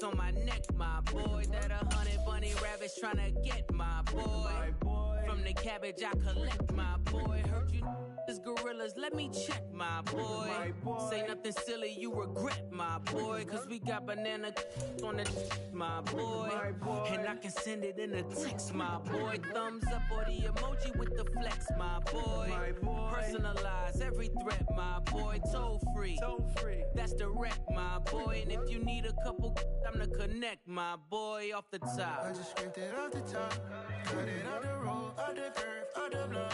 on my neck, my boy. That 100 bunny rabbits tryna get my boy. From the cabbage I collect, my boy. Heard you is gorillas, let me check, my boy. Say nothing silly, you regret, my boy. Cause we got banana on the my boy. And I can send it in a text, my boy. Thumbs up or the emoji with the flex, my boy. Personalize every threat, my boy. Toll free, that's direct, my boy. And if you need a couple, I'm the connect, my boy. Off the top, I just scraped it off the top, cut it off the road, off the curve, off the block.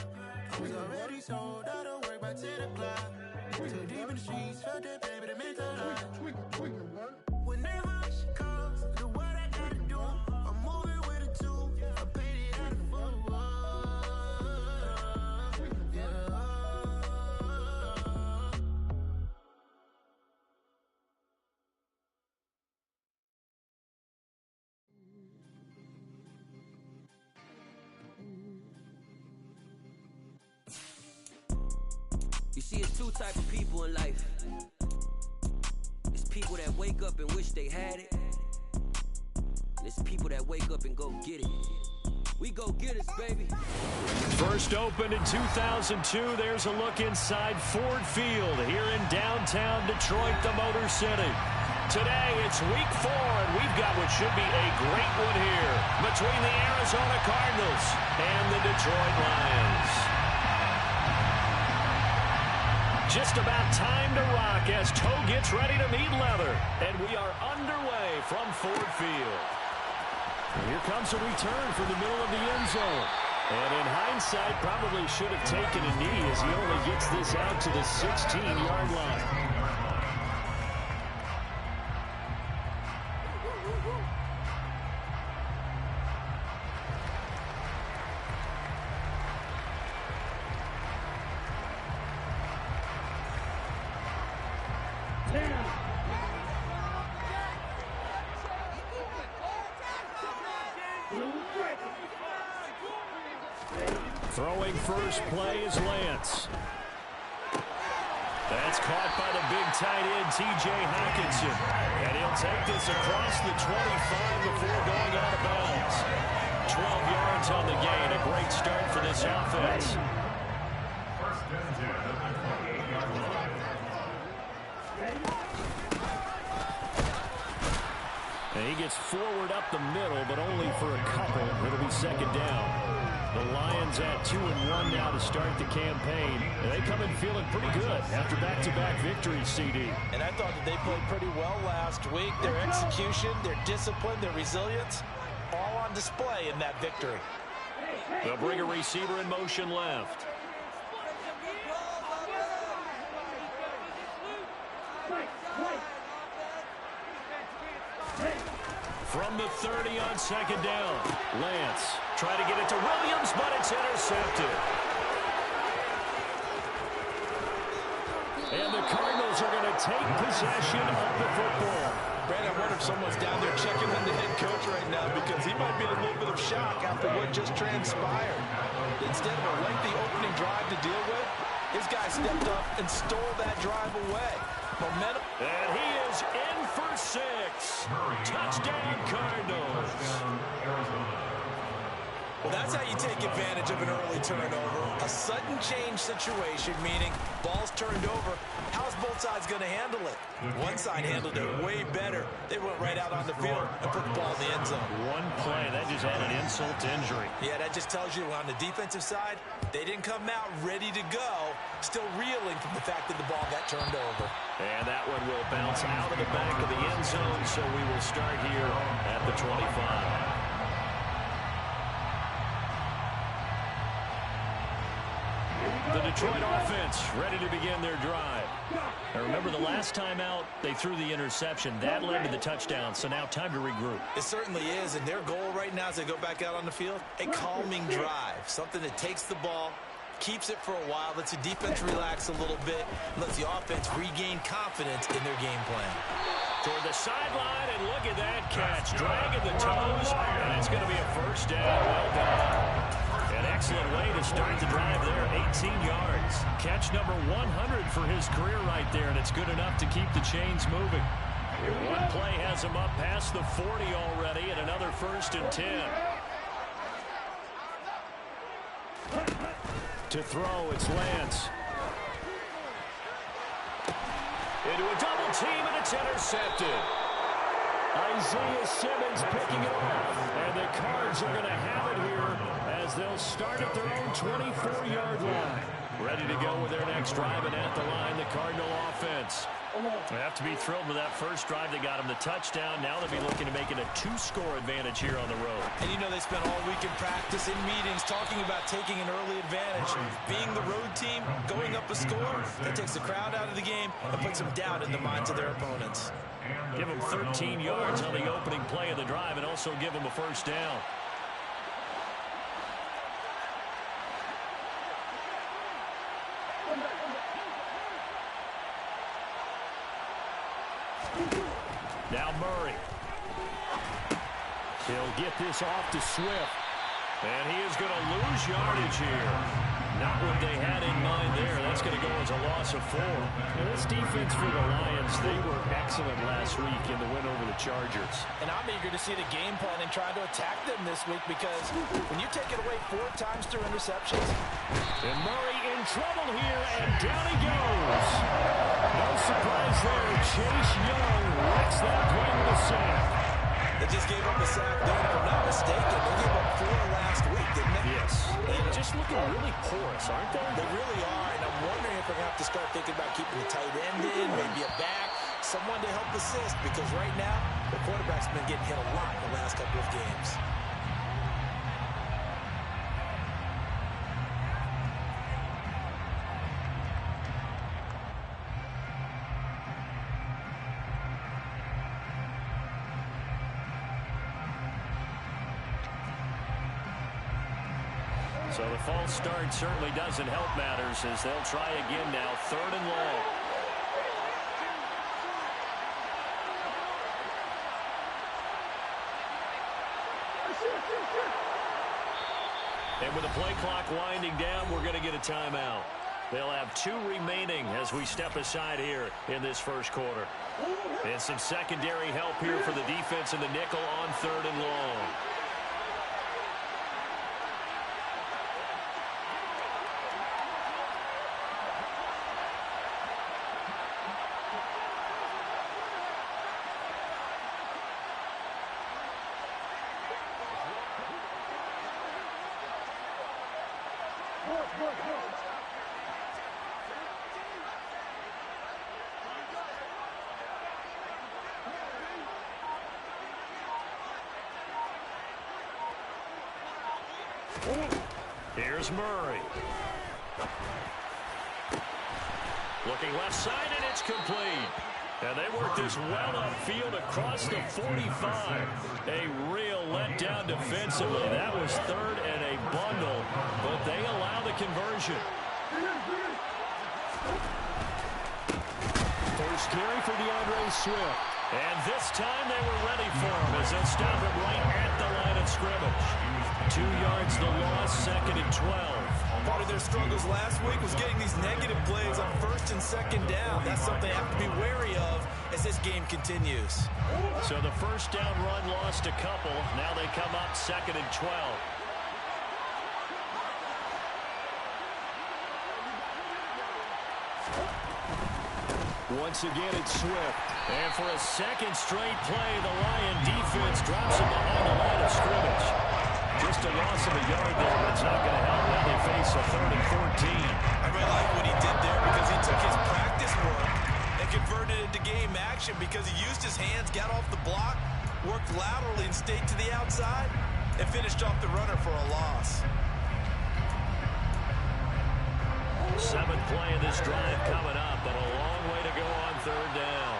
I was already sold, I don't work by 10 o'clock. Too deep in the streets, felt that pain, but it meant a lot. Whenever she calls, do what I gotta do. I'm moving with a two, I paid it out of full. Yeah. You see, it's two types of people in life. It's people that wake up and wish they had it. And it's people that wake up and go get it. We go get it, baby. First opened in 2002. There's a look inside Ford Field here in downtown Detroit, the Motor City. Today, it's week 4, and we've got what should be a great one here between the Arizona Cardinals and the Detroit Lions. Just about time to rock as toe gets ready to meet leather. And we are underway from Ford Field. Here comes a return from the middle of the end zone. And in hindsight, probably should have taken a knee as he only gets this out to the 16-yard line. Throwing first play is Lance. That's caught by the big tight end, T.J. Hockenson. And he'll take this across the 25 before going out of bounds. 12 yards on the gain. A great start for this offense. And he gets forward up the middle, but only for a couple. It'll be second down. The Lions at 2-1 now to start the campaign. And they come in feeling pretty good after back-to-back victories, CD. And I thought that they played pretty well last week. Their execution, their discipline, their resilience, all on display in that victory. They'll bring a receiver in motion left. From the 30 on second down, Lance trying to get it to Williams, but it's intercepted. And the Cardinals are going to take possession of the football. Brandon, I wonder if someone's down there checking on the head coach right now because he might be in a little bit of shock after what just transpired. Instead of a lengthy opening drive to deal with, his guy stepped up and stole that drive away. Momentum. And he is in for 6. Touchdown, Cardinals. Well, that's how you take advantage of an early turnover. A sudden change situation, meaning ball's turned over. How's both sides going to handle it? One side handled it way better. They went right out on the field and put the ball in the end zone. One play, that just added insult to injury. Yeah, that just tells you on the defensive side, they didn't come out ready to go, still reeling from the fact that the ball got turned over. And that one will bounce out of the back of the end zone, so we will start here at the 25. The Detroit offense ready to begin their drive. Now remember, the last time out, they threw the interception. That led to the touchdown, so now time to regroup. It certainly is, and their goal right now as they go back out on the field, a calming drive, something that takes the ball, keeps it for a while, lets the defense relax a little bit, lets the offense regain confidence in their game plan. Toward the sideline, and look at that catch. Dragging the toes, and it's going to be a first down. Well done. An excellent way to start the drive there, 18 yards. Catch number 100 for his career right there, and it's good enough to keep the chains moving. One play has him up past the 40 already, and another 1st and 10. To throw, it's Lance. Into a double team, and it's intercepted. Isaiah Simmons picking it off. And the Cards are going to have it here as they'll start at their own 24-yard line. Ready to go with their next drive, and at the line, the Cardinal offense. They have to be thrilled with that first drive. They got him the touchdown. Now they'll be looking to make it a 2-score advantage here on the road. And you know they spent all week in practice, in meetings, talking about taking an early advantage. Being the road team, going up a score, that takes the crowd out of the game and puts some doubt in the minds of their opponents. Give them 13 yards on the opening play of the drive and also give them a first down. Now Murray. He'll get this off to Swift. And he is going to lose yardage here. Not what they had in mind there. That's going to go as a loss of 4. Now this defense for the Lions, they were excellent last week in the win over the Chargers. And I'm eager to see the game plan and try to attack them this week, because when you take it away 4 times through interceptions. And Murray in trouble here, and down he goes. No surprise there. Chase Young wrecks that play with a sack. They just gave up a sack there, if I'm not mistaken. They gave up 4 last week, didn't they? Yes. And just looking really porous, aren't they? They really are, and I'm wondering if they're going to have to start thinking about keeping the tight end in, maybe a back, someone to help assist, because right now, the quarterback's been getting hit a lot in the last couple of games. So the false start certainly doesn't help matters as they'll try again now, 3rd and long. And with the play clock winding down, we're going to get a timeout. They'll have 2 remaining as we step aside here in this first quarter. And some secondary help here for the defense in the nickel on 3rd and long. Here's Murray. Looking left side, and it's complete. And they work this well upfield across the 45. A real letdown defensively. That was 3rd and a bundle, but they allow the conversion. First carry for DeAndre Swift. And this time they were ready for him as they'll stop him right at the line of scrimmage. 2 yards the loss, 2nd and 12. Part of their struggles last week was getting these negative plays on 1st and 2nd down. That's something they have to be wary of as this game continues. So the first down run lost a couple. Now they come up 2nd and 12. Once again, it's Swift. And for a second straight play, the Lion defense drops him behind the line of scrimmage. Just a loss of a yard there, but it's not going to help. Now they face a 3rd and 14. I really like what he did there because he took his practice work and converted it to game action because he used his hands, got off the block, worked laterally and stayed to the outside, and finished off the runner for a loss. 7th play of this drive coming up, but a long way to go on 3rd down.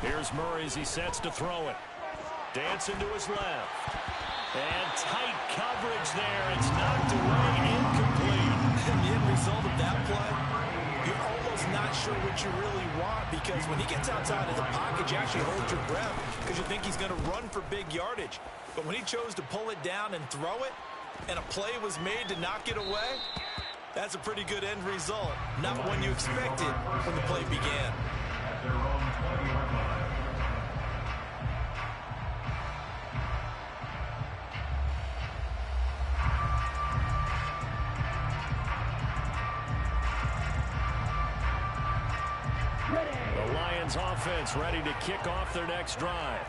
Here's Murray as he sets to throw it. Dancing to his left. And tight coverage there. It's knocked away, incomplete. And the end result of that play, you're almost not sure what you really want because when he gets outside of the pocket, you actually hold your breath because you think he's going to run for big yardage. But when he chose to pull it down and throw it, and a play was made to knock it away, that's a pretty good end result. Not one you expected when the play began. The Lions offense ready to kick off their next drive.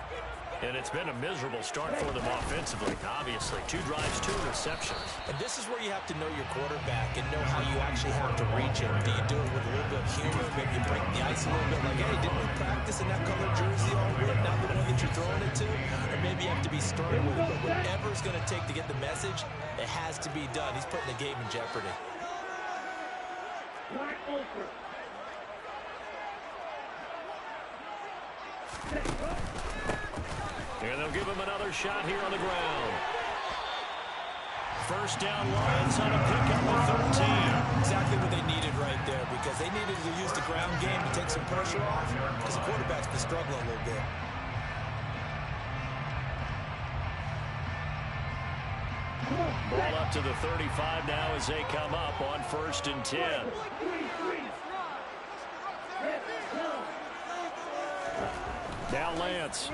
And it's been a miserable start for them offensively, obviously. 2 drives, 2 interceptions. And this is where you have to know your quarterback and know how you actually have to reach him. Do you do it with a little bit of humor? Maybe you break the ice a little bit, like, hey, didn't we practice in that colored jersey all week, not the one that you're throwing it to? Or maybe you have to be stern with it, but whatever it's going to take to get the message, it has to be done. He's putting the game in jeopardy. And they'll give him another shot here on the ground. First down, Lions on a pickup of 13. Exactly what they needed right there, because they needed to use the ground game to take some pressure off, because the quarterback's been struggling a little bit. Ball up to the 35 now as they come up on 1st and 10. Now Lance.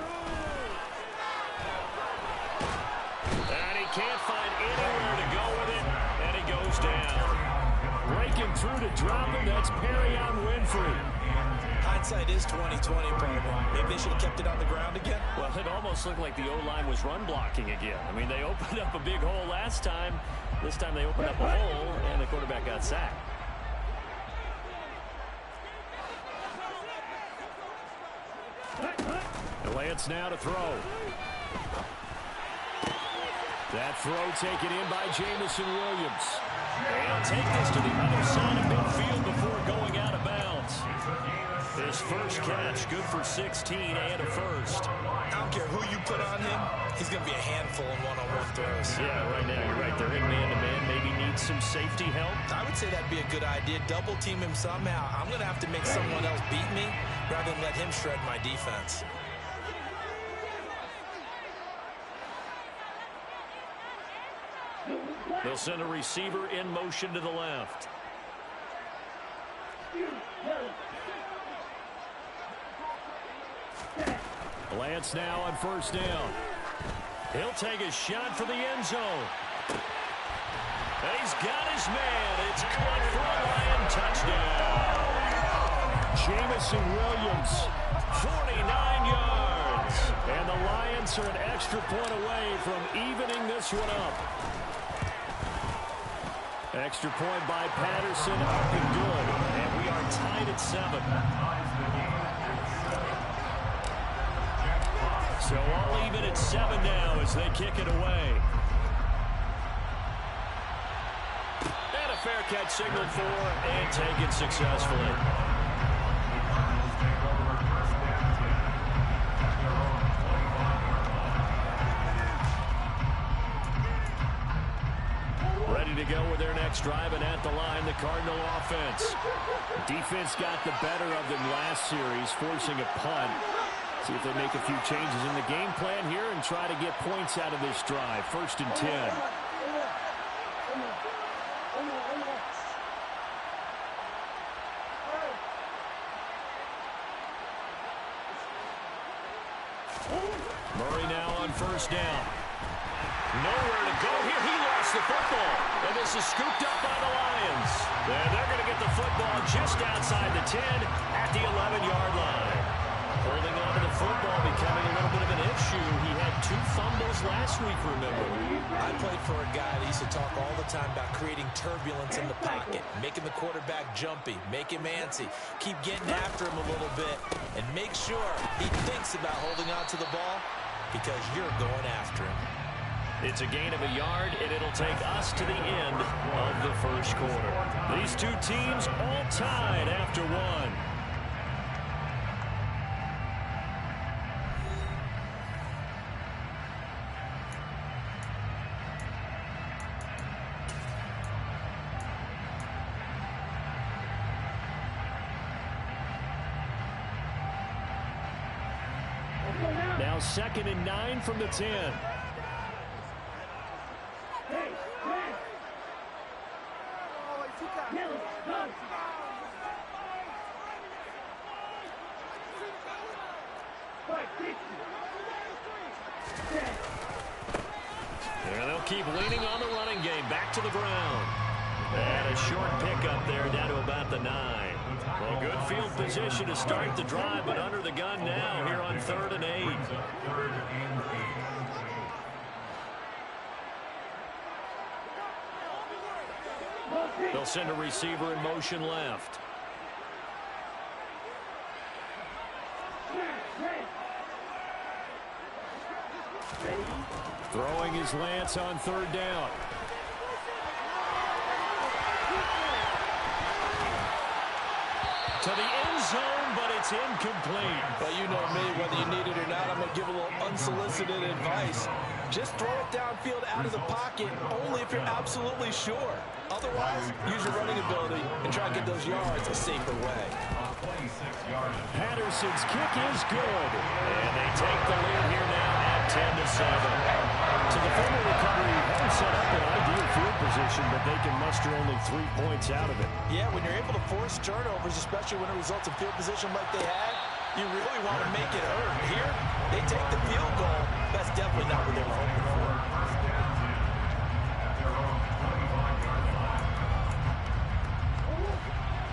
And he can't find anywhere to go with it, and he goes down. Breaking through to drop him, that's Perry on Winfrey. Hindsight is 20/20, partner. Maybe they should have kept it on the ground again. Well, it almost looked like the O-line was run blocking again. I mean, they opened up a big hole last time. This time they opened up a hole, and the quarterback got sacked. Lance now to throw. That throw taken in by Jamison Williams. He'll take this to the other side of midfield before going out of bounds. His first catch, good for 16 and a first. I don't care who you put on him, he's going to be a handful in one-on-one throws. Yeah, right now you're right. They're in man-to-man. Maybe needs some safety help. I would say that'd be a good idea. Double team him somehow. I'm going to have to make someone else beat me rather than let him shred my defense. They'll send a receiver in motion to the left. Lance now on 1st down. He'll take a shot for the end zone. And he's got his man. It's caught for a Lion touchdown. Jamison Williams, 49 yards. And the Lions are an extra point away from evening this one up. Extra point by Patterson, up and good. And we are tied at 7. So all even at 7 now as they kick it away. And a fair catch signaled for and taken successfully. Ready to go with their next drive, and at the line, the Cardinal offense. Defense got the better of them last series, forcing a punt. See if they make a few changes in the game plan here and try to get points out of this drive. 1st and 10. Murray now on 1st down. Nowhere to go here. He lost the football. And this is scooped up by the Lions. And they're going to get the football just outside the 10 at the 11-yard line. Holding on to the football becoming a little bit of an issue. He had 2 fumbles last week, remember. I played for a guy that used to talk all the time about creating turbulence in the pocket, making the quarterback jumpy, make him antsy, keep getting after him a little bit, and make sure he thinks about holding on to the ball because you're going after him. It's a gain of a yard, and it'll take us to the end of the 1st quarter. These 2 teams all tied after 1. Now 2nd and 9 from the 10. And they'll keep leaning on the running game. Back to the ground. And a short pickup there down to about the 9. Well, good field position to start the drive, but under the gun now here on 3rd and 8. They'll send a receiver in motion left. Throwing is Lance on 3rd down. To the end zone, but it's incomplete. Well, you know me, whether you need it or not, I'm going to give a little unsolicited advice. Just throw it downfield out of the pocket, only if you're absolutely sure. Otherwise, use your running ability and try to get those yards a safer way. Patterson's kick is good. And they take the lead here now at 10-7. To the former recovery, haven't set up an ideal field position, but they can muster only 3 points out of it. Yeah, when you're able to force turnovers, especially when it results in field position like they had, you really want to make it hurt. Here, they take the field goal. That's definitely not what they were hoping for.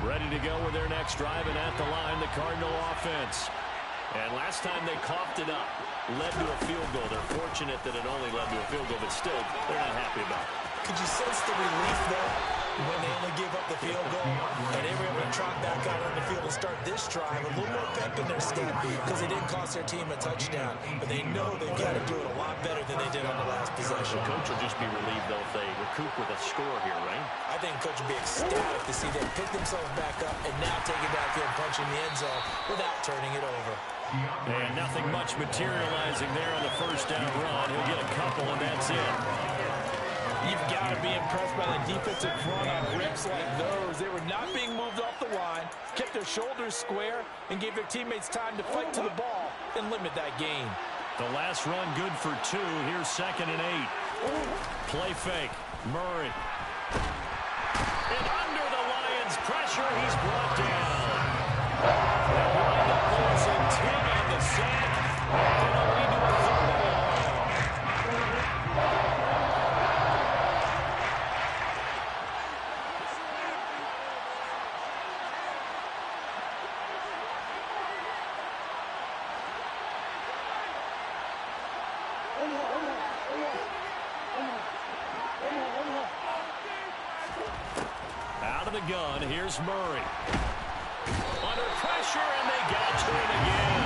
Ready to go with their next drive, and at the line, the Cardinal offense. And last time they coughed it up, led to a field goal. They're fortunate that it only led to a field goal, but still, they're not happy about it. Could you sense the relief, though, when they only gave up the field goal and they were able to trot back out on the field and start this drive a little more pep in their step because they didn't cost their team a touchdown, but they know they've got to do it a lot better than they did on the last possession. The coach will just be relieved, though, if they recoup with a score here, right? I think coach will be ecstatic to see them pick themselves back up and now take it downfield, punching the end zone without turning it over. And nothing much materializing there on the first down run. He'll get a couple, and that's it. You've got to be impressed by the defensive front on rips like those. They were not being moved off the line, kept their shoulders square, and gave their teammates time to fight to the ball and limit that gain. The last run good for 2. Here's 2nd and 8. Play fake. Murray. And under the Lions' pressure, he's brought down. They'll wind up losing 10 on the sack. And a lead to a 3rd and long. Out of the gun, here's Murray. Under pressure, and they got to him again.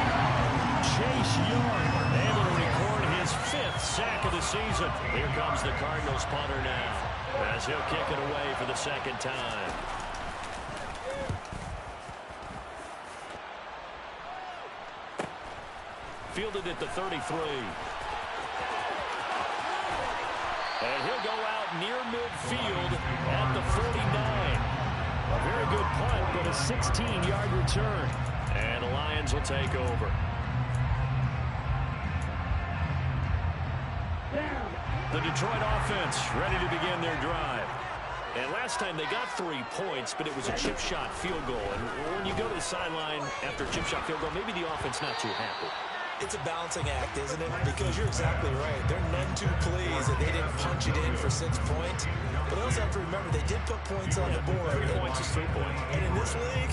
Chase Young able to record his 5th sack of the season. Here comes the Cardinals punter now, as he'll kick it away for the 2nd time. Fielded at the 33. And he'll go out near midfield at the 49. A very good punt, but a 16-yard return. And the Lions will take over. The Detroit offense ready to begin their drive. And last time they got 3 points, but it was a chip shot field goal. And when you go to the sideline after a chip shot field goal, maybe the offense not too happy. It's a balancing act, isn't it? Because you're exactly right. They're none too pleased that they didn't punch it in for 6 points. But they also have to remember they did put points on the board. 3 points is 3 points. And in this league,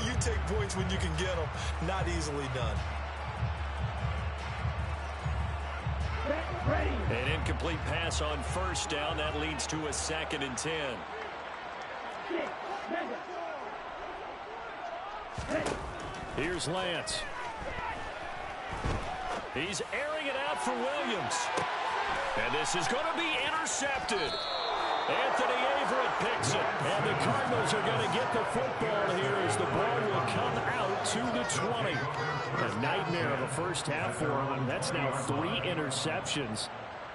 you take points when you can get them. Not easily done. An incomplete pass on 1st down. That leads to a 2nd and 10. Here's Lance. He's airing it out for Williams. And this is going to be intercepted. Anthony Averett picks it. And the Cardinals are going to get the football here as the ball will come out to the 20. A nightmare of a first half for him. That's now 3 interceptions.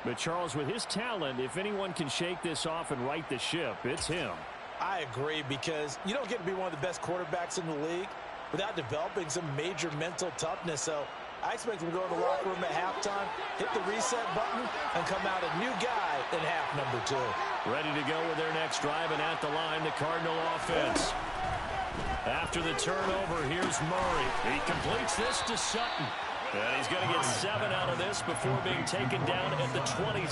But Charles, with his talent, if anyone can shake this off and right the ship, it's him. I agree, because you don't get to be one of the best quarterbacks in the league without developing some major mental toughness. So I expect him to go in the locker room at halftime, hit the reset button, and come out a new guy in half number 2. Ready to go with their next drive, and at the line, the Cardinal offense. After the turnover, here's Murray. He completes this to Sutton. And he's going to get 7 out of this before being taken down at the 27.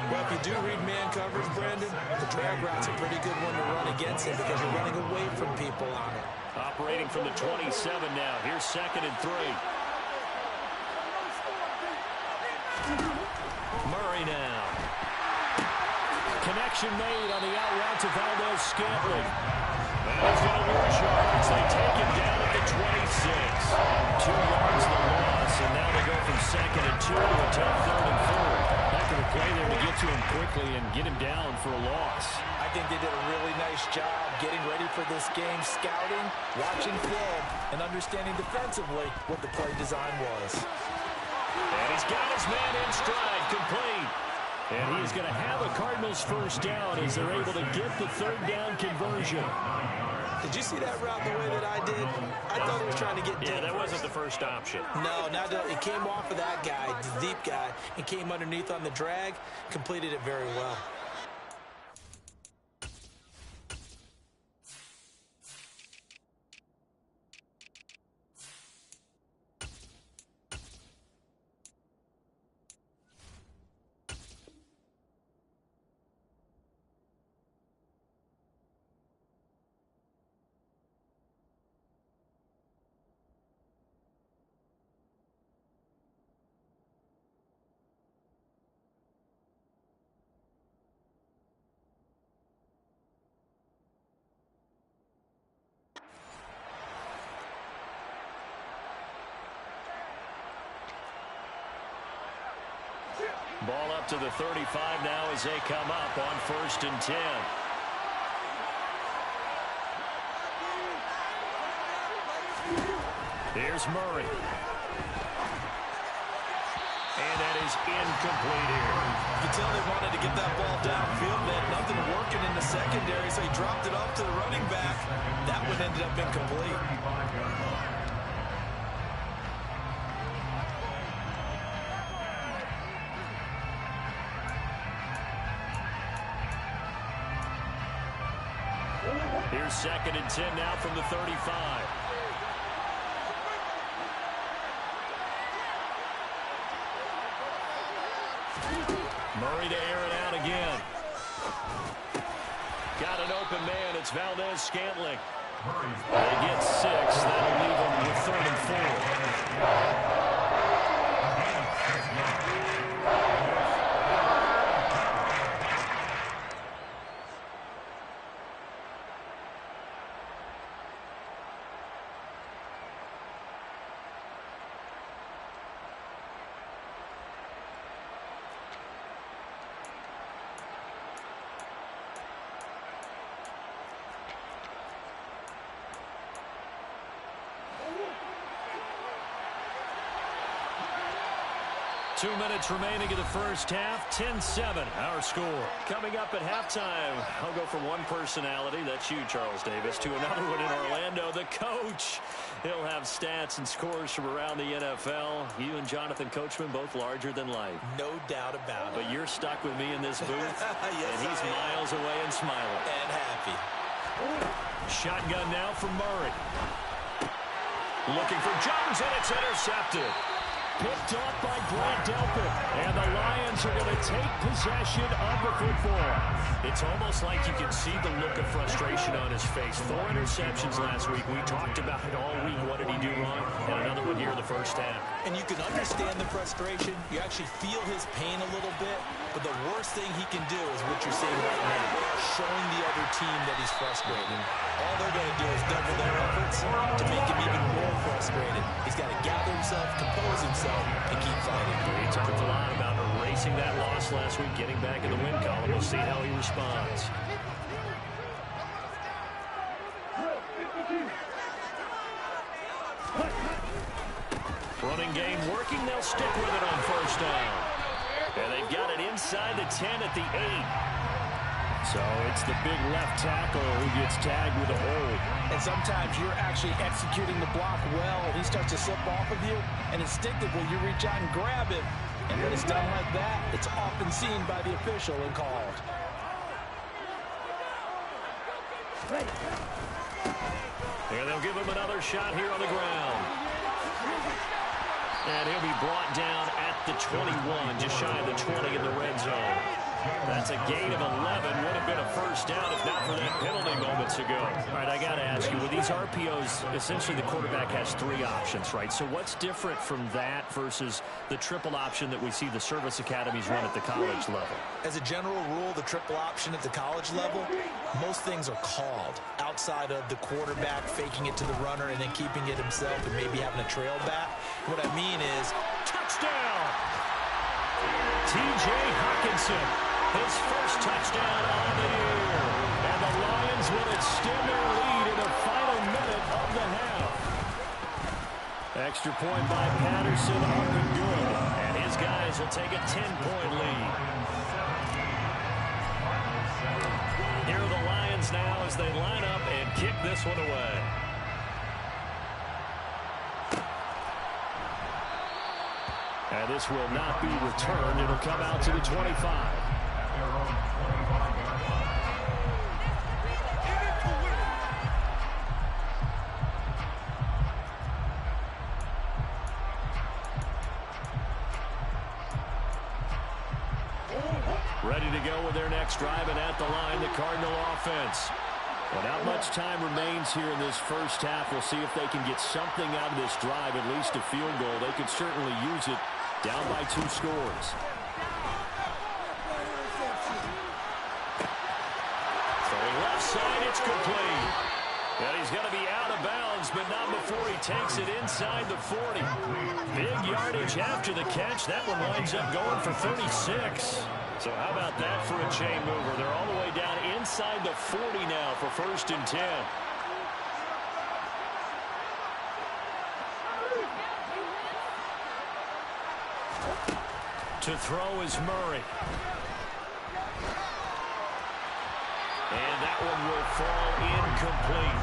Well, if you do read man coverage, Brandon, the drag route's a pretty good one to run against it because you're running away from people on it. Operating from the 27 now. Here's 2nd and 3. Murray now. Connection made on the out route to Valdez-Scantling. And he's going to lose yards. They take him down at the 26. 2 yards the loss, and now they go from 2nd and 2 to a tough 3rd and 4. Heck of a play there to get to him quickly and get him down for a loss. I think they did a really nice job getting ready for this game, scouting, watching film, and understanding defensively what the play design was. And he's got his man in stride, complete. And he's going to have a Cardinals first down as they're able to get the 3rd down conversion. Did you see that route the way that I did? I thought he was trying to get deep. Yeah, that wasn't the first option. No, it came off of that guy, the deep guy, and came underneath on the drag, completed it very well. Ball up to the 35 now as they come up on 1st and 10. Here's Murray. And that is incomplete here. You can tell they wanted to get that ball downfield. They had nothing working in the secondary, so he dropped it off to the running back. That one ended up incomplete. Here's 2nd and 10 now from the 35. Murray to air it out again. Got an open man. It's Valdez-Scantling. They get 6. That'll leave them with 3rd and 4. Two minutes remaining in the first half. 10-7, our score. Coming up at halftime, I'll go from one personality, that's you, Charles Davis, to another one in Orlando, the coach. He'll have stats and scores from around the NFL. You and Jonathan Coachman, both larger than life. No doubt about it. But you're stuck with me in this booth, yes, and he's miles away and smiling. And happy. Shotgun now from Murray. Looking for Jones, and it's intercepted. Picked off by Grant Delpit. And the Lions are going to take possession of the football. It's almost like you can see the look of frustration on his face. 4 interceptions last week. We talked about it all week. What did he do wrong? And another one here in the first half. And you can understand the frustration. You actually feel his pain a little bit. But the worst thing he can do is what you're seeing right now. Showing the other team that he's frustrated. All they're going to do is double their efforts to make him even more frustrated. He's got to gather himself, compose himself, and keep fighting. He talked a lot about erasing that loss last week, getting back in the win column. We'll see how he responds. Running game working. They'll stick with it on first down. And they've got it inside the 10 at the 8. So it's the big left tackle who gets tagged with a hold. And sometimes you're actually executing the block well, and he starts to slip off of you, and instinctively you reach out and grab him. And when it's done like that, it's often seen by the official and called. And they'll give him another shot here on the ground. And he'll be brought down at the 21, just shy of the 20 in the red zone. That's a gain of 11. Would have been a first down if not for that penalty moments ago. All right, I got to ask you, with these RPOs, essentially the quarterback has 3 options, right? So what's different from that versus the triple option that we see the service academies run at the college level? As a general rule, the triple option at the college level, most things are called outside of the quarterback faking it to the runner and then keeping it himself and maybe having a trail back. What I mean is, touchdown! T.J. Hawkinson, his first touchdown on the year. And the Lions will extend their lead in the final minute of the half. Extra point by Patterson, up and good. And his guys will take a 10-point lead. Here are the Lions now as they line up and kick this one away. And this will not be returned. It'll come out to the 25. Ready to go with their next drive, and at the line, the Cardinal offense. Well, not much time remains here in this first half. We'll see if they can get something out of this drive, at least a field goal. They could certainly use it down by 2 scores. Throwing left side, it's complete. And he's going to be out of bounds, but not before he takes it inside the 40. Big yardage after the catch. That one winds up going for 36. So how about that for a chain mover? They're all the way down inside the 40 now for 1st and 10. To throw is Murray. And that one will fall incomplete.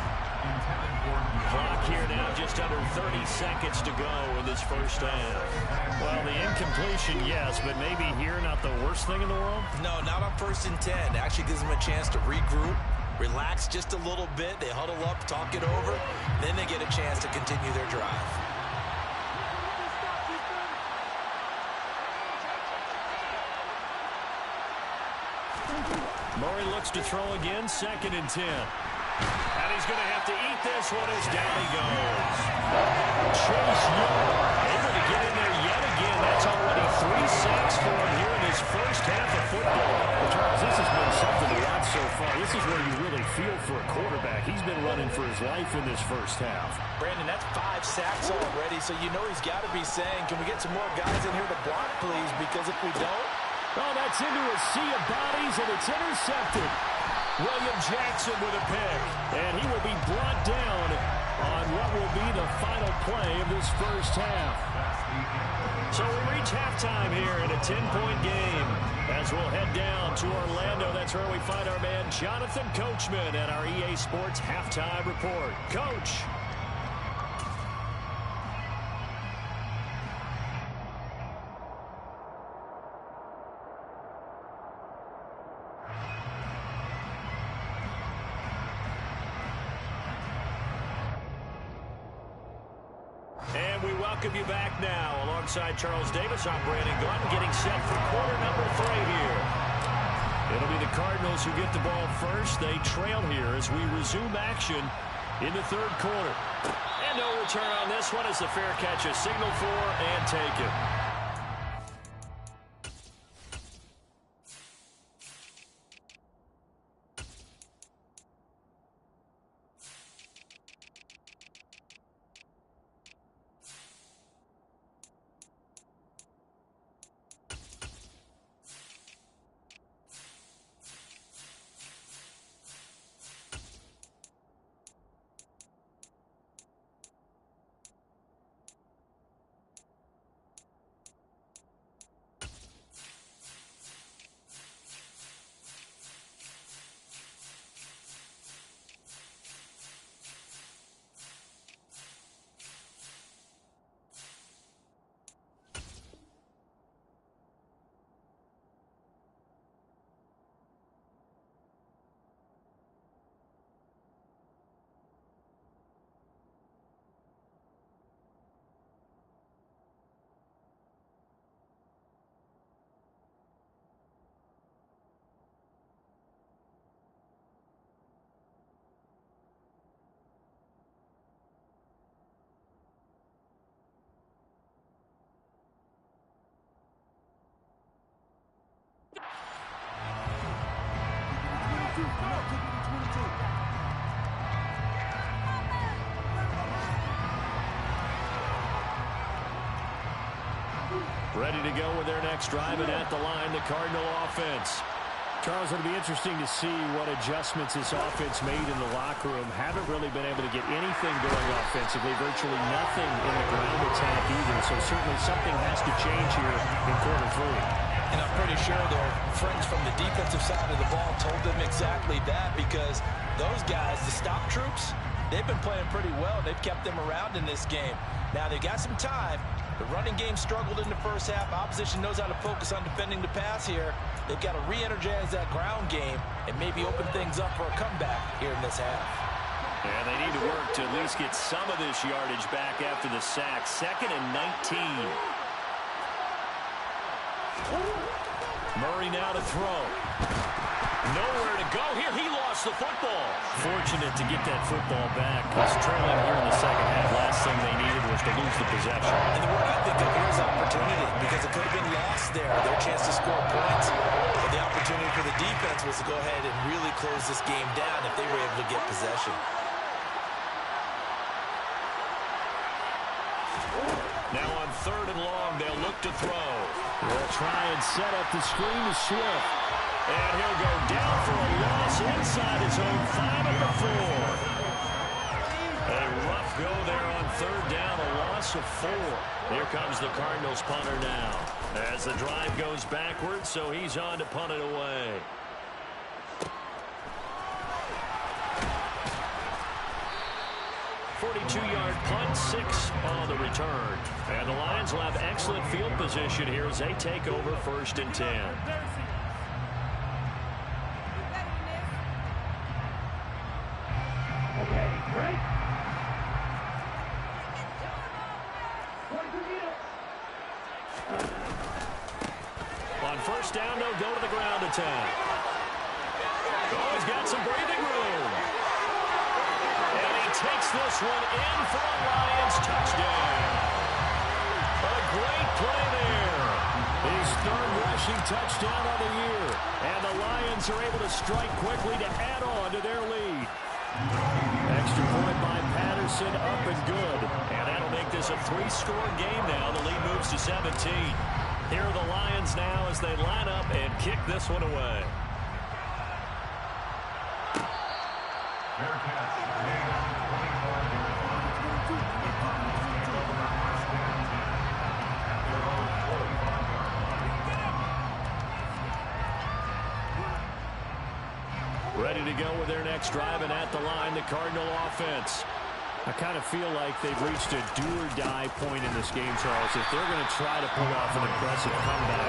Clock here now just under 30 seconds to go in this first half. Well, the incompletion, yes, but maybe here not the worst thing in the world? No, not on 1st and 10. It actually gives them a chance to regroup, relax just a little bit. They huddle up, talk it over. Then they get a chance to continue their drive. Murray looks to throw again, 2nd and 10. And he's going to have to eat this one as down he goes. Chase Young able to get in there yet again. That's already 3 sacks for him here in his first half of football. Well, Charles, this has been something to watch so far. This is where you really feel for a quarterback. He's been running for his life in this first half. Brandon, that's 5 sacks already, so you know he's got to be saying, can we get some more guys in here to block, please? Because if we don't, oh, that's into a sea of bodies, and it's intercepted. William Jackson with a pick. And he will be brought down on what will be the final play of this first half. So we reach halftime here in a 10-point game. As we'll head down to Orlando, that's where we find our man Jonathan Coachman at our EA Sports Halftime Report. Coach. And we welcome you back now. Alongside Charles Davis, I'm Brandon Gutton, getting set for quarter number 3 here. It'll be the Cardinals who get the ball first. They trail here as we resume action in the 3rd quarter. And no return on this one as the fair catch is signaled for and taken. Ready to go with their next drive, and at the line, the Cardinal offense. Charles, it'll be interesting to see what adjustments this offense made in the locker room. Haven't really been able to get anything going offensively, virtually nothing in the ground attack either. So certainly something has to change here in quarter 3. And I'm pretty sure their friends from the defensive side of the ball told them exactly that, because those guys, the stop troops, they've been playing pretty well. They've kept them around in this game. Now they've got some time. The running game struggled in the first half. Opposition knows how to focus on defending the pass here. They've got to re-energize that ground game and maybe open things up for a comeback here in this half. And they need to work to at least get some of this yardage back after the sack. 2nd and 19. Murray now to throw. Nowhere to go here. He lost the football. Fortunate to get that football back. He's trailing here in the second half. Last thing they needed was to lose the possession. And the work ethic of here's opportunity, because it could have been lost there. Their chance to score points. But the opportunity for the defense was to go ahead and really close this game down if they were able to get possession. Now on 3rd and long, they'll look to throw. They'll try and set up the screen to Swift. And he'll go down for a loss inside his own 5 at the 4. A rough go there on 3rd down, a loss of 4. Here comes the Cardinals punter now. As the drive goes backwards, so he's on to punt it away. .42-yard punt, 6 on the return. And the Lions will have excellent field position here as they take over 1st and 10. On 1st down, they'll go to the ground attack. Oh, he's got some breathing room. And he takes this one in for a Lions touchdown. A great play there. His 3rd rushing touchdown of the year. And the Lions are able to strike quickly to add on to their lead. Extra point by Patterson, up and good. And that'll make this a 3-score game now. The lead moves to 17. Here are the Lions now as they line up and kick this one away. Ready to go with their next drive, and at the line, the Cardinal offense. I kind of feel like they've reached a do-or-die point in this game, Charles. If they're going to try to pull off an impressive comeback,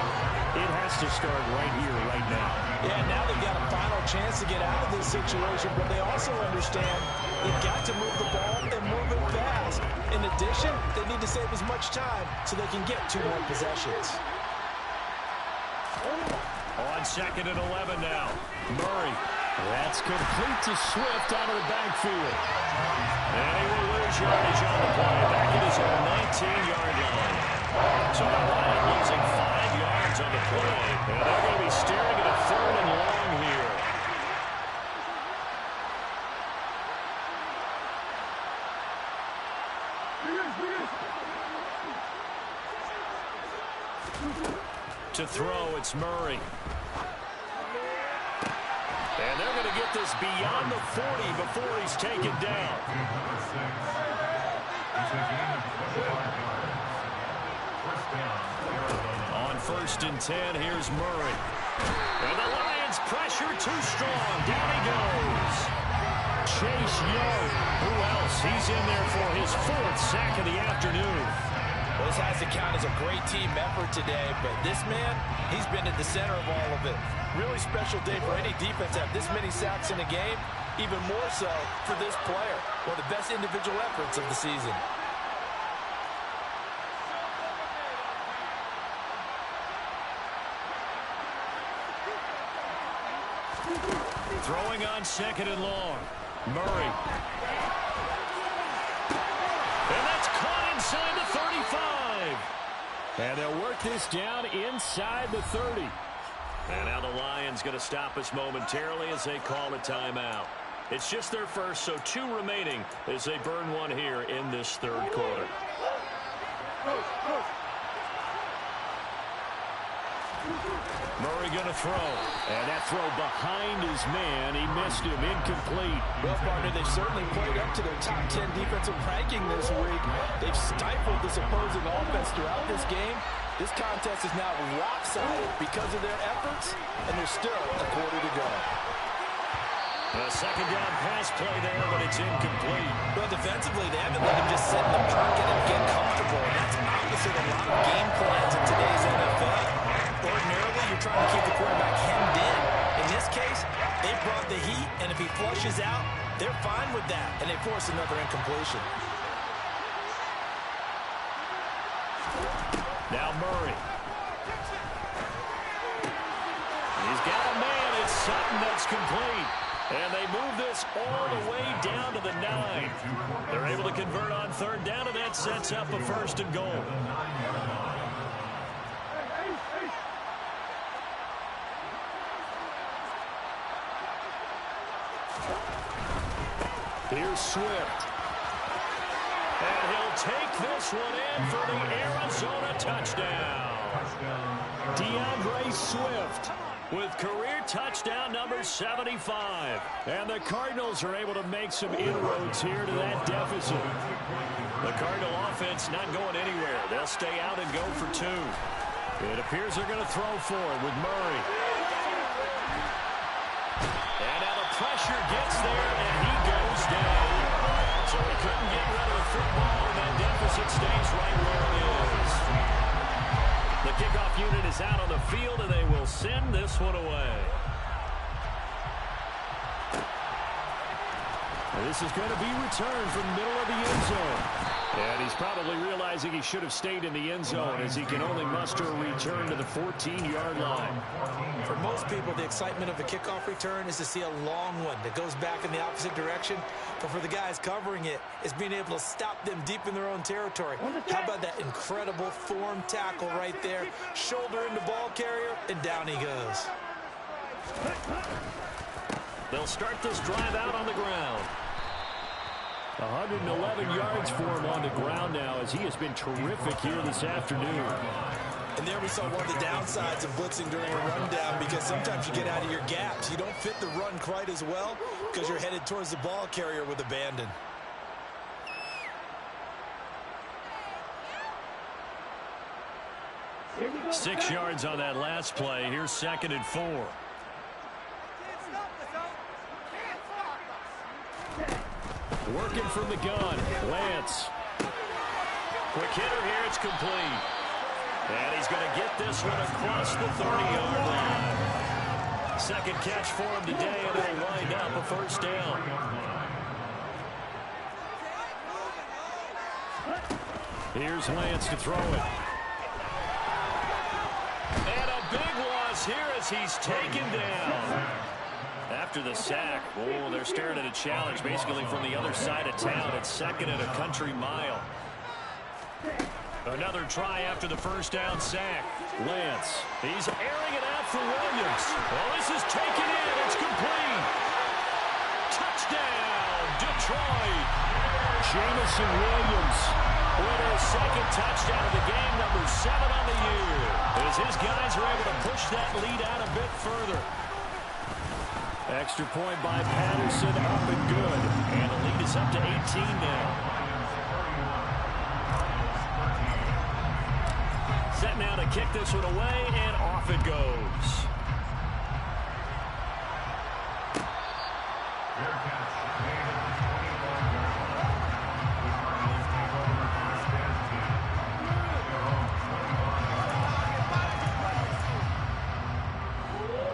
it has to start right here, right now. Yeah, now they've got a final chance to get out of this situation, but they also understand they've got to move the ball and move it fast. In addition, they need to save as much time so they can get 2 more possessions. On 2nd and 11 now, Murray. That's complete to Swift out of the backfield. And he will lose yardage on the play, back at his own 19-yard line. So the Lions losing 5 yards on the play. And they're going to be staring at a 3rd and long here. To throw, it's Murray. And they're going to get this beyond the 40 before he's taken down. On 1st and 10, here's Murray. And the Lions pressure too strong. Down he goes. Chase Young. Who else? He's in there for his 4th sack of the afternoon. Well, this has to count as a great team effort today, but this man, he's been at the center of all of it. Really special day for any defense to have this many sacks in a game, even more so for this player. One of the best individual efforts of the season. Throwing on 2nd and long. Murray. And that's caught inside the 35. And they'll work this down inside the 30. And now the Lions going to stop us momentarily as they call a timeout. It's just their first, so 2 remaining as they burn one here in this 3rd quarter. Murray going to throw. And that throw behind his man. He missed him. Incomplete. Well, partner, they've certainly played up to their top 10 defensive ranking this week. They've stifled this opposing offense throughout this game. This contest is now lopsided because of their efforts, and there's still a quarter to go. A second down pass play there, but it's incomplete. Well, defensively, they haven't let him just sit in the pocket and get comfortable. And that's opposite a lot of game plans in today's NFL. Ordinarily, you're trying to keep the quarterback hemmed in. In this case, they brought the heat, and if he flushes out, they're fine with that, and they force another incompletion. Now Murray. He's got a man. It's Sutton that's complete. And they move this all the way down to the 9. They're able to convert on third down, and that sets up a first and goal. Here's Swift. And he'll take this one in for the Arizona touchdown. DeAndre Swift with career touchdown number 75. And the Cardinals are able to make some inroads here to that deficit. The Cardinal offense not going anywhere. They'll stay out and go for 2. It appears they're going to throw for it with Murray. And now the pressure gets there, and he goes down. So he couldn't get rid of the football, and that deficit stays right where it is. The kickoff unit is out on the field, and they will send this one away. And this is going to be returned from the middle of the end zone. And he's probably realizing he should have stayed in the end zone as he can only muster a return to the 14-yard line. For most people, the excitement of a kickoff return is to see a long one that goes back in the opposite direction. But for the guys covering it, it's being able to stop them deep in their own territory. How about that incredible form tackle right there? Shoulder into ball carrier, and down he goes. They'll start this drive out on the ground. 111 yards for him on the ground now as he has been terrific here this afternoon. And there we saw one of the downsides of blitzing during a rundown, because sometimes you get out of your gaps. You don't fit the run quite as well because you're headed towards the ball carrier with abandon. Six yards on that last play. Here's 2nd and 4. Working from the gun, Lance. Quick hitter here, it's complete. And he's going to get this one across the 30-yard line. Second catch for him today, and it'll wind up a first down. Here's Lance to throw it. And a big loss here as he's taken down. After the sack, oh, they're staring at a challenge basically from the other side of town. It's 2nd and a country mile. Another try after the first down sack. Lance, he's airing it out for Williams. Well, this is taken in. It's complete. Touchdown, Detroit. Jamison Williams with his 2nd touchdown of the game, number 7 on the year, as his guys are able to push that lead out a bit further. Extra point by Patterson, up and good. And the lead is up to 18 now. Set now to kick this one away, and off it goes.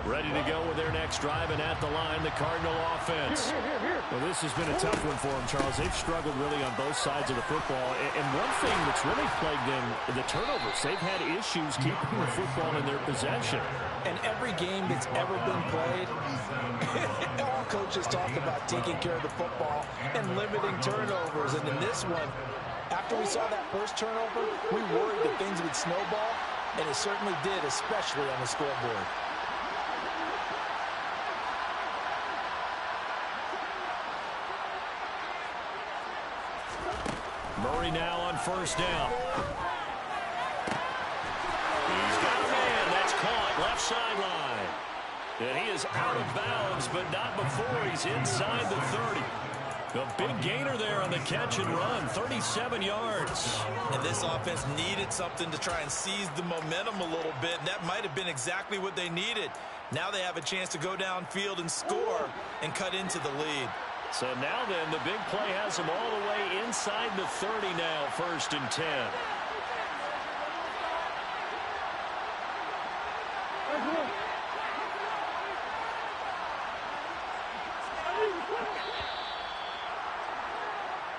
Ready to go with their next drive, and at the line, the Cardinal offense. Well, this has been a tough one for them, Charles. They've struggled really on both sides of the football. And one thing that's really plagued them, the turnovers. They've had issues keeping the football in their possession. And every game that's ever been played, all coaches talk about taking care of the football and limiting turnovers. And in this one, after we saw that first turnover, we worried that things would snowball, and it certainly did, especially on the scoreboard. Murray now on first down. He's got a man. That's caught. sideline. And he is out of bounds, but not before he's inside the 30. A big gainer there on the catch and run, 37 yards. And this offense needed something to try and seize the momentum a little bit, and that might have been exactly what they needed. Now they have a chance to go downfield and score and cut into the lead. So now then, the big play has them all the way inside the 30 now, 1st and 10.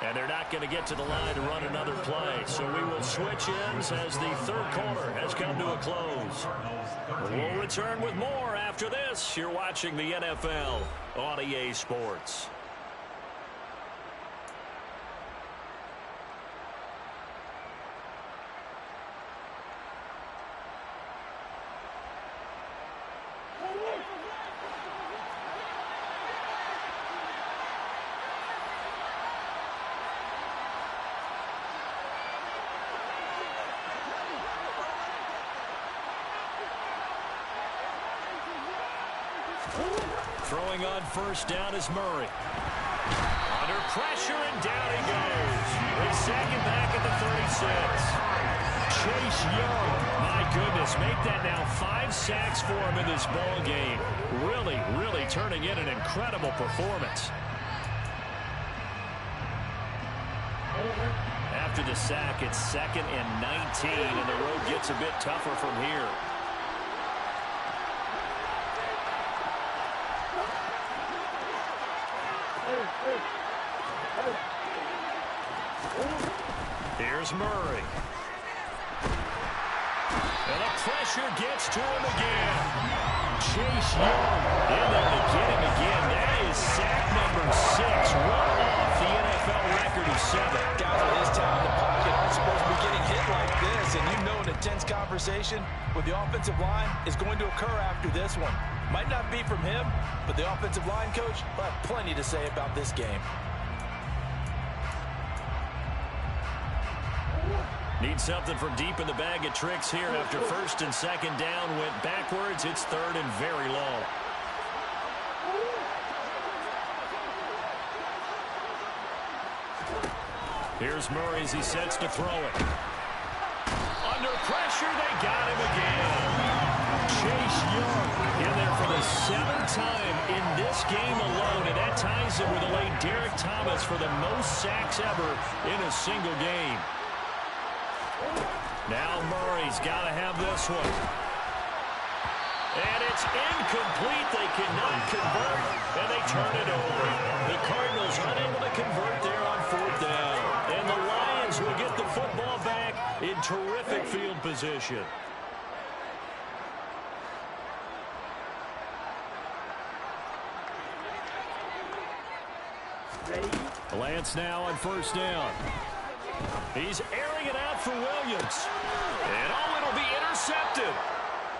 And they're not going to get to the line to run another play. So we will switch ends as the 3rd quarter has come to a close. We'll return with more after this. You're watching the NFL on EA Sports. Throwing on 1st down is Murray. Under pressure, and down he goes. They sack him back at the 36. Chase Young, my goodness, make that now 5 sacks for him in this ball game. Really turning in an incredible performance. After the sack, it's 2nd and 19, and the road gets a bit tougher from here. Here's Murray. And the pressure gets to him again. Chase Young in there to get him again. That is sack number 6. Right off the NFL record of 7. Guys with his talented pocket aren't supposed to be getting hit like this. And you know an intense conversation with the offensive line is going to occur after this one. Might not be from him, but the offensive line coach will have plenty to say about this game. Need something from deep in the bag of tricks here after 1st and 2nd down went backwards. It's 3rd and very long. Here's Murray as he sets to throw it. Under pressure, they got him again. Chase Young in there for the 7th time in this game alone, and that ties him with the late Derek Thomas for the most sacks ever in a single game. Now Murray's got to have this one. And it's incomplete. They cannot convert, and they turn it over. The Cardinals unable to convert there on 4th down. And the Lions will get the football back in terrific field position. Lance now on 1st down. He's airing it out for Williams. And it'll be intercepted.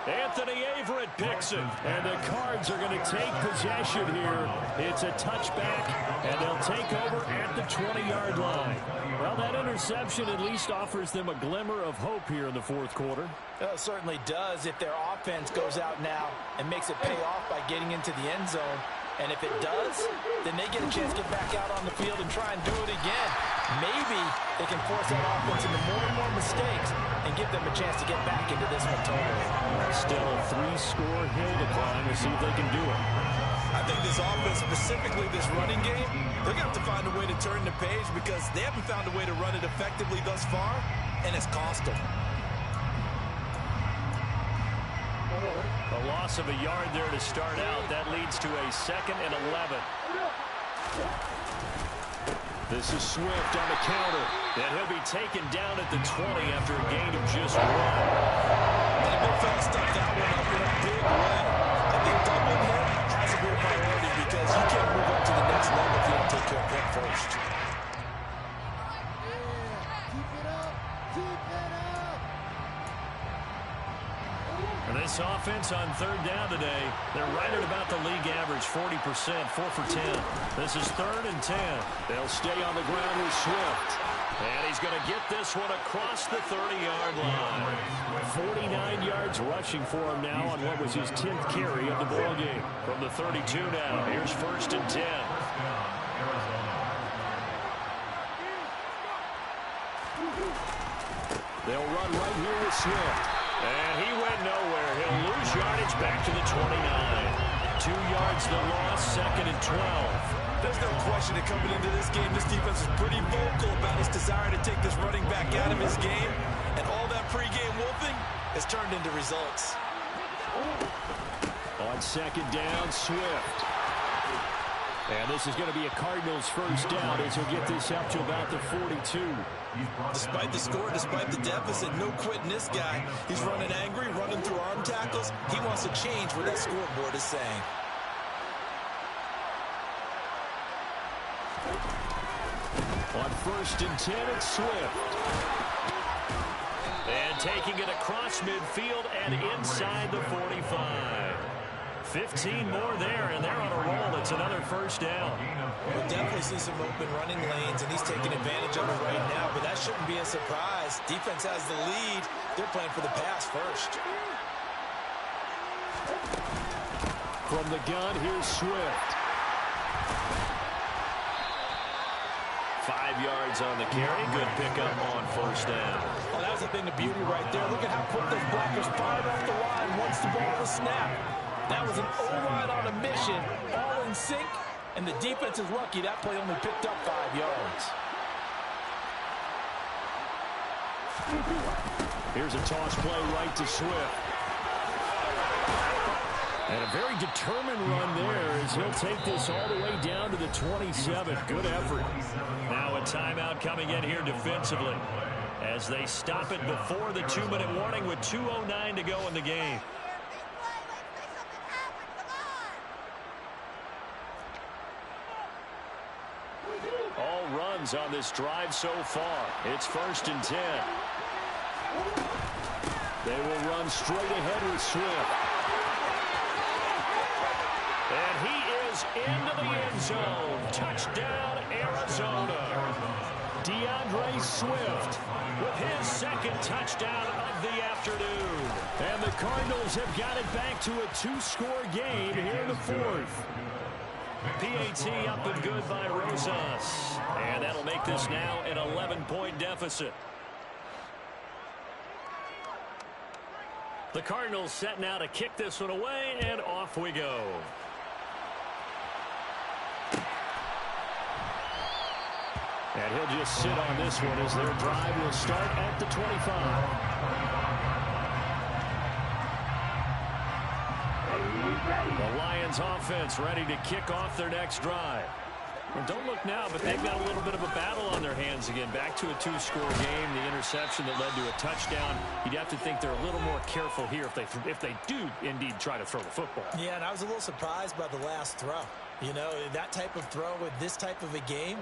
Anthony Averett picks it. And the Cards are going to take possession here. It's a touchback, and they'll take over at the 20-yard line. Well, that interception at least offers them a glimmer of hope here in the 4th quarter. It certainly does if their offense goes out now and makes it pay off by getting into the end zone. And if it does, then they get a chance to get back out on the field and try and do it again. Maybe they can force that offense into more and more mistakes and give them a chance to get back into this one totally. Still a 3-score hill to climb to see if they can do it. I think this offense, specifically this running game, they're going to have to find a way to turn the page because they haven't found a way to run it effectively thus far, and it's cost them. A loss of a yard there to start out. That leads to a 2nd and 11. This is Swift on the counter. And he'll be taken down at the 20 after a gain of just 1. That big fella stuffed that one up in a big way. I think doubling him has to be a priority because you can't move up to the next level if you don't take care of him first. And this this offense on third down today. They're right at about the league average, 40%, 4 for 10. This is 3rd and 10. They'll stay on the ground with Swift. And he's going to get this one across the 30-yard line. 49 yards rushing for him now on what was his 10th carry of the ball game. From the 32 now, here's 1st and 10. They'll run right here with Swift. And he went nowhere. He'll lose yardage back to the 29. 2 yards the loss, 2nd and 12. There's no question that coming into this game, this defense is pretty vocal about his desire to take this running back out of his game. And all that pregame wolfing has turned into results. On 2nd down, Swift. And this is going to be a Cardinals first down as he'll get this up to about the 42. Despite the score, despite the deficit, no quitting this guy. He's running angry, running through arm tackles. He wants to change what that scoreboard is saying. On 1st and 10, it's Swift. And taking it across midfield and inside the 45. 15 more there, and they're on a roll. It's another first down. We'll definitely see some open running lanes, and he's taking advantage of it right now, but that shouldn't be a surprise. Defense has the lead. They're playing for the pass first. From the gun, here's Swift. 5 yards on the carry. Good pickup on first down. Oh, that was a thing of beauty right there. Look at how quick those blockers fired off the line once the ball was snapped. That was an O-line on a mission, all in sync, and the defense is lucky that play only picked up 5 yards. Here's a toss play right to Swift. And a very determined run there as he'll take this all the way down to the 27. Good effort. Now a timeout coming in here defensively as they stop it before the 2-minute warning with 2:09 to go in the game. All runs on this drive so far. It's 1st and 10. They will run straight ahead with Swift. And he is into the end zone. Touchdown, Arizona. DeAndre Swift with his 2nd touchdown of the afternoon. And the Cardinals have got it back to a 2-score game here in the 4th. PAT up and good by Rosas. And that'll make this now an 11-point deficit. The Cardinals set now to kick this one away, and off we go. And he'll just sit on this one as their drive will start at the 25. The Lions offense ready to kick off their next drive. And don't look now, but they've got a little bit of a battle on their hands again. Back to a 2-score game. The interception that led to a touchdown. You'd have to think they're a little more careful here if they do indeed try to throw the football. Yeah, and I was a little surprised by the last throw. You know, that type of throw with this type of a game,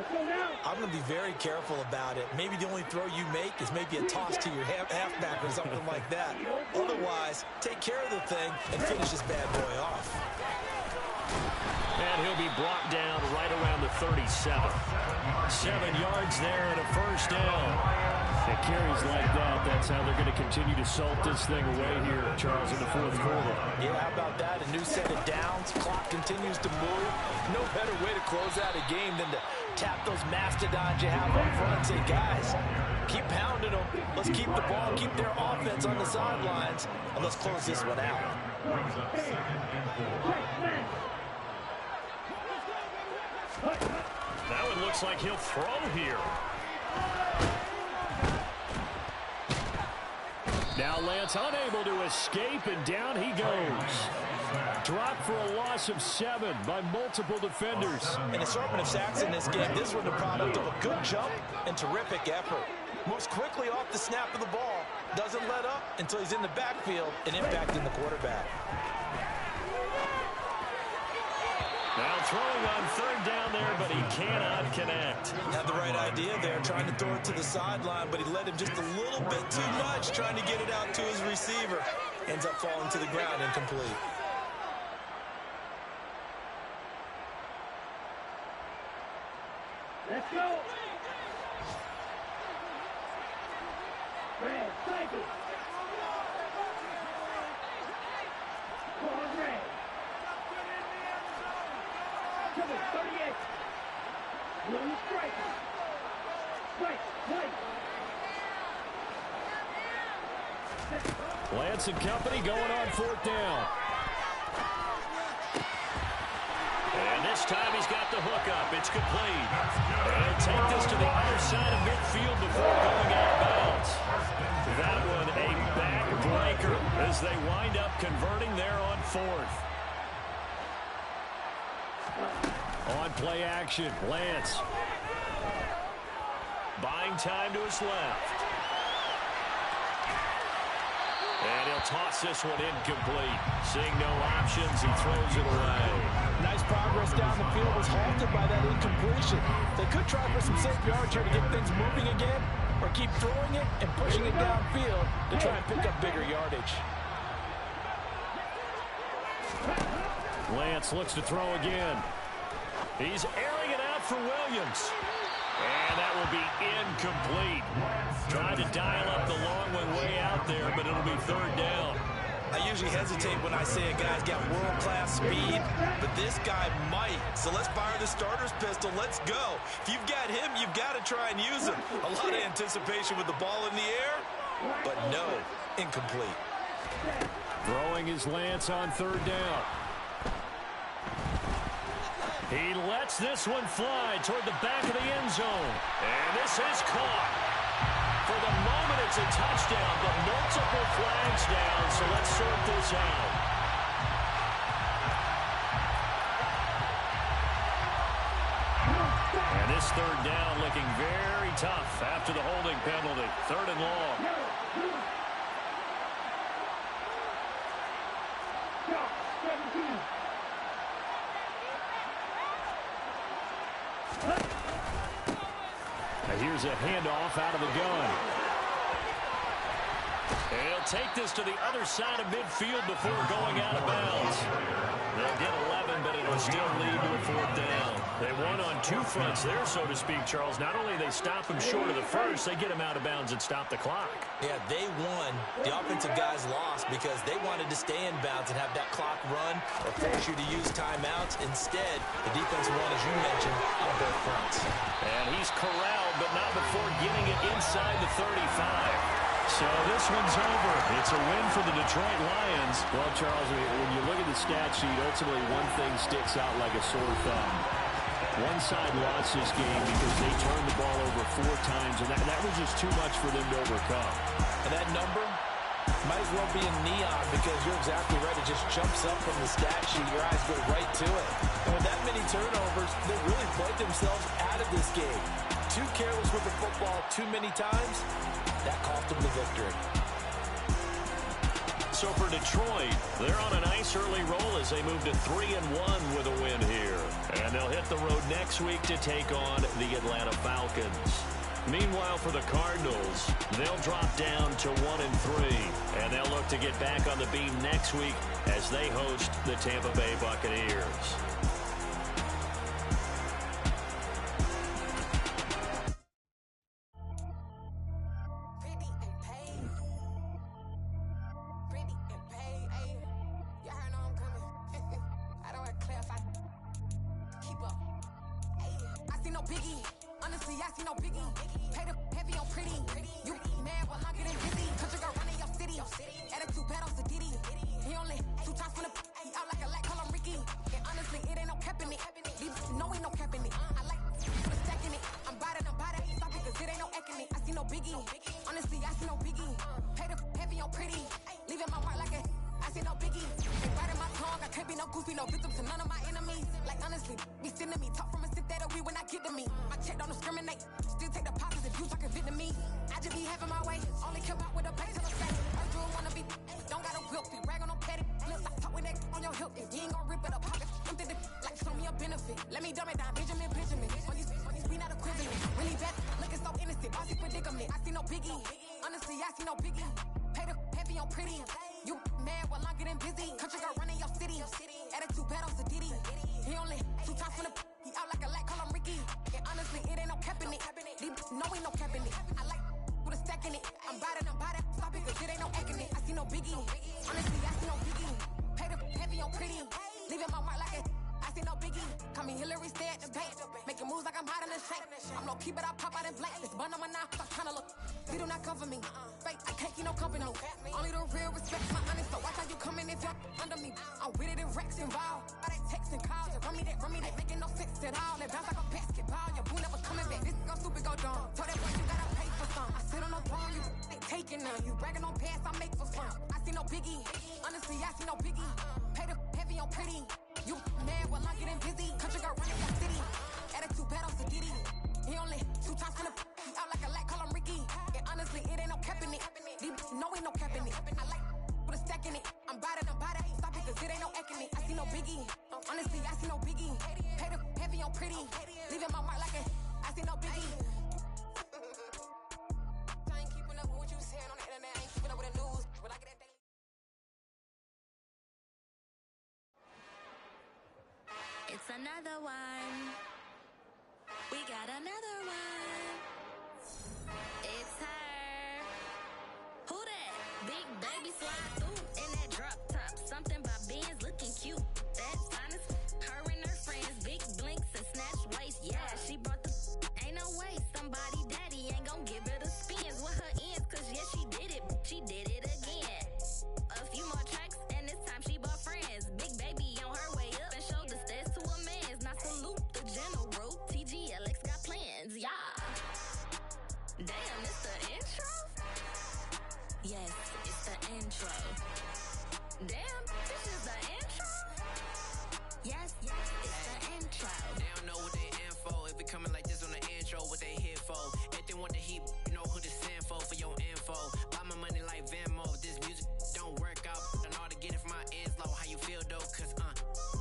I'm going to be very careful about it. Maybe the only throw you make is maybe a toss to your halfback or something like that. Otherwise, take care of the thing and finish this bad boy off. And he'll be brought down right around the 37. 7 yards there and a first down. It carries like that. That's how they're going to continue to salt this thing away here, Charles, in the 4th quarter. Yeah, how about that? A new set of downs. Clock continues to move. No better way to close out a game than to tap those mastodons you have up front and say, guys, keep pounding them. Let's keep the ball, keep their offense on the sidelines, and let's close this one out. That one looks like he'll throw here. Now Lance unable to escape, and down he goes. Dropped for a loss of 7 by multiple defenders. An assortment of sacks in this game. This one the product of a good jump and terrific effort. Moves quickly off the snap of the ball. Doesn't let up until he's in the backfield and impacting the quarterback. Now throwing on third down there, but he cannot connect. Had the right idea there, trying to throw it to the sideline, but he led him just a little bit too much, trying to get it out to his receiver. Ends up falling to the ground, incomplete. Let's go. Red, cycle. Call red. Come on, 38. Blue striker. White. Lance and company going on fourth down. And this time he's got the hook up. It's complete. And he'll take this to the other side of midfield before going out of bounds. That one a backbreaker as they wind up converting there on fourth. On play action, Lance. Buying time to his left. And he'll toss this one incomplete. Seeing no options, he throws it away. Nice progress down the field was halted by that incompletion. They could try for some safe yards here to get things moving again, or keep throwing it and pushing it downfield to try and pick up bigger yardage. Lance looks to throw again. He's airing it out for Williams. And that will be incomplete. Tried to dial up the long one way out there, but it'll be third down. I usually hesitate when I say a guy's got world-class speed, but this guy might. So let's fire the starter's pistol. Let's go. If you've got him, you've got to try and use him. A lot of anticipation with the ball in the air, but no, incomplete. Throwing his Lance on third down. He lets this one fly toward the back of the end zone. And this is caught. For the moment, it's a touchdown, but multiple flags down, so let's sort this out. And this third down looking very tough after the holding penalty. Third and long. Here's a handoff out of the gun. And he'll take this to the other side of midfield before going out of bounds. They'll get 11, but it'll still lead to a fourth down. They won on two fronts there, so to speak, Charles. Not only they stop him short of the first, they get him out of bounds and stop the clock. Yeah, they won. The offensive guys lost because they wanted to stay in bounds and have that clock run or force you to use timeouts. Instead, the defense won, as you mentioned, on both fronts. And he's corralled, but not before getting it inside the 35. So this one's over. It's a win for the Detroit Lions. Well, Charles, when you look at the stat sheet, ultimately one thing sticks out like a sore thumb. One side lost this game because they turned the ball over 4 times, and that was just too much for them to overcome. And that number might as well be in neon because you're exactly right. It just jumps up from the stat sheet. Your eyes go right to it. And with that many turnovers, they really played themselves out of this game. Too careless with the football too many times. That cost them the victory. So for Detroit, they're on a nice early roll as they move to 3-1 with a win here. And they'll hit the road next week to take on the Atlanta Falcons. Meanwhile, for the Cardinals, they'll drop down to 1-3. And they'll look to get back on the beam next week as they host the Tampa Bay Buccaneers. benefit. Let me dumb it down, Benjamin. On these we not equivalent. Really bad, looking so innocent. Bossy predicament. I see no biggie. Honestly, I see no biggie. Pay the heavy on pretty. You mad while I'm getting busy. Country girl running your city. Attitude bad on Diddy. He only 2 times from the he out like a light, call him Ricky. And honestly, it ain't no cap in it. No, ain't no cap in it. I like with a stack in it. I'm bad. Stop it, cause it ain't no acting it. I see no biggie. Honestly, I see no biggie. Pay the heavy on pretty. Leaving my mark like it. I see no biggie. Call me Hillary, stay at the bank. Making moves like I'm hot in the shank. I'm low key, but I pop out in blank. This bun on my knife, I'm tryna look. They do not come for me. Fake, I can't keep no company. Only the real respect my honest. So watch how you coming if you're under me. I'm with it in Rex involved. All that text and calls. Run me that making no sense at all. That bounce like a basketball. Your boo never coming back. This go stupid, go dumb. Told that boy you gotta pay for some. I sit on no throne, you ain't taking none. You bragging on past, I make for fun. I see no biggie. Honestly, I see no biggie. Pay the heavy on pretty. You mad while I'm getting busy. Country girl running your city. Attitude bad on Diddy. He only 2 times from the he out like a light, call him Ricky. And honestly, it ain't no cap in it. No, ain't no cap in it. I like with a stack in it. I'm bad. Stop it, cause it ain't no acting it. I see no biggie. Honestly, I see no biggie. Pay the heavy on pretty. Leaving my mark like it. I see no biggie. I ain't keeping up with what you saying on the internet. I ain't keeping up with the news. But I get that daily. It's another one. We got another one. It's her. Who that? Big baby slide through in that drop top. Something about Benz looking cute. That's honest. Her and her friends, big blinks and snatch waist. Yeah, she brought the. Ain't no way somebody daddy ain't gon' give her the spins with her ends. Cause yeah, she did it. She did it again. A few more tracks and this time she bought friends. Big baby on her way up and showed the stairs to a man's. Now salute the general. TGLX got plans, yeah. Damn, it's the intro? Yes, it's the intro. Damn, this is the intro? Yes, it's the intro. They don't know what they in for. If it coming like this on the intro, what they here for? If they want the heat, you know who to send for your info. Buy my money like Venmo. This music don't work out. I know how to get it from my ends low. How you feel though? Cause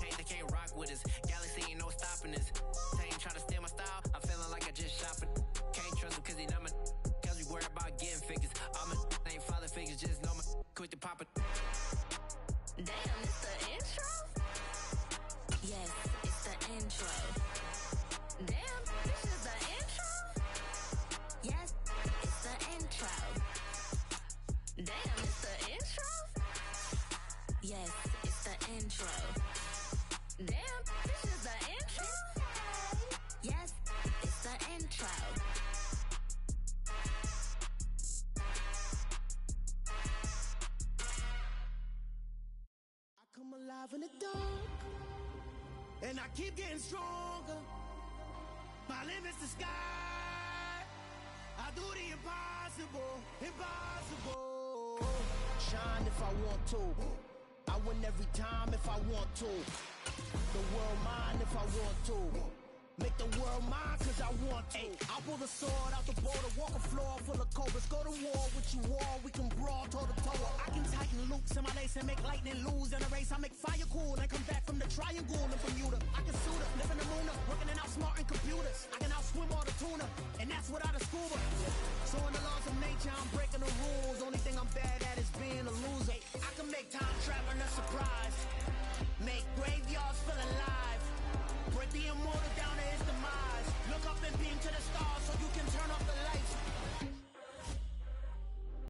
hey, they can't rock with us. Galaxy ain't no stopping us. They ain't try to steal my style. I'm feeling like I just shopping. Can't trust him cause he not my. Cause we worried about getting figures. All my ain't father figures. Just know my quit the pop it. Damn, it's the intro? Yes, it's the intro. Damn, this is the intro? Yes, it's the intro. Damn, it's the intro? Yes, it's the intro. Damn, this is the intro? Yes, it's the intro. I come alive in the dark, and I keep getting stronger. My limit's the sky. I do the impossible. Shine if I want to. I win every time if I want to. The world mine if I want to. Make the world mine cause I want to. Ay, I'll pull the sword out the border, walk a floor full of cobras. Go to war with you all, we can brawl toe to toe. I can tighten loops in my lace and make lightning lose in a race. I make fire cool and come back from the triangle in Bermuda. I can suit up, live in the moon up, working and outsmarting computers. I can outswim all the tuna, and that's without a scuba. So in the laws of nature, I'm breaking the rules. Only thing I'm bad at is being a loser. I can make time traveling a surprise. Make great